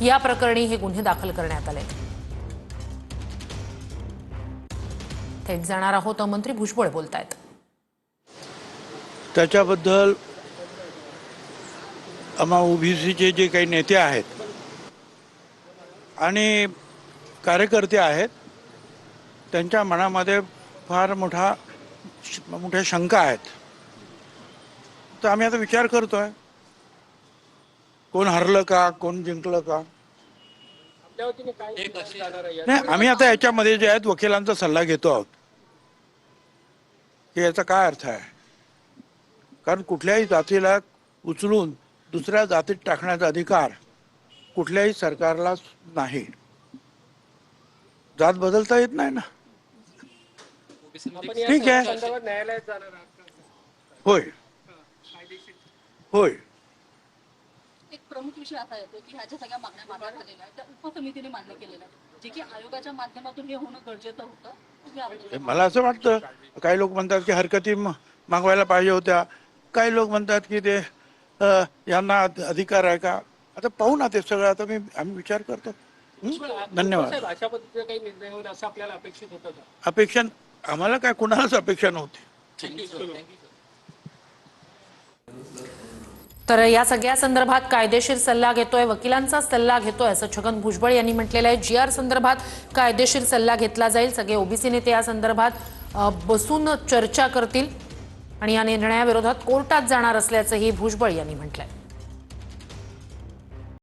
या प्रकरणी हे गुन्हे दाखल करण्यात आले। थेट जाणार आहोत, मंत्री भुजबळ बोलतायत। त्याच्याबद्दल आम्हा ओबीसीचे जे काही नेते आहेत आणि कार्यकर्ते आहेत त्यांच्या मनामध्ये फार मोठ्या शंका आहेत। तर आम्ही आता विचार करतोय कोण हरलं का, कोण जिंकलं का। नाही, आम्ही आता याच्यामध्ये जे आहेत वकिलांचा सल्ला घेतो आहोत की याचा काय अर्थ आहे। कारण कुठल्याही जातीला उचलून दुसऱ्या जातीत टाकण्याचा अधिकार कुठल्याही सरकारला नाही। जात बदलता येत नाही ना। ठीक आहे, होय होय। एक प्रमुख विषय असा येतो की ह्याच्या सगळ्या मागण्या मान्य झालेल्या आहेत, त्या उपसमितीने मान्य केलेल्या आहेत, जे की आयोगाच्या माध्यमातून हे होणं गरजेचं होतं। मला असं वाटतं, काही लोक म्हणतात की हरकती मागवायला पाहिजे होत्या, काही लोक म्हणतात की ते यांना अधिकार आहे का। आता पाहू ना ते सगळं, आता आम्ही विचार करतो। धन्यवाद। अशा पद्धतीने काही निर्णय होईल असं आपल्याला अपेक्षित होतं का? अपेक्षा आम्हाला काय, कुणालाच अपेक्षा नव्हती। तर या सगळ्या संदर्भात कायदेशीर सल्ला घेतोय, वकिलांचा सल्ला घेतोय असं छगन भुजबळ यांनी म्हटलेलं आहे। जीआर संदर्भात कायदेशीर सल्ला घेतला जाईल। सगळे ओबीसी नेते या संदर्भात बसून चर्चा करतील आणि या निर्णयाविरोधात कोर्टात जाणार असल्याचंही भुजबळ यांनी म्हटलंय।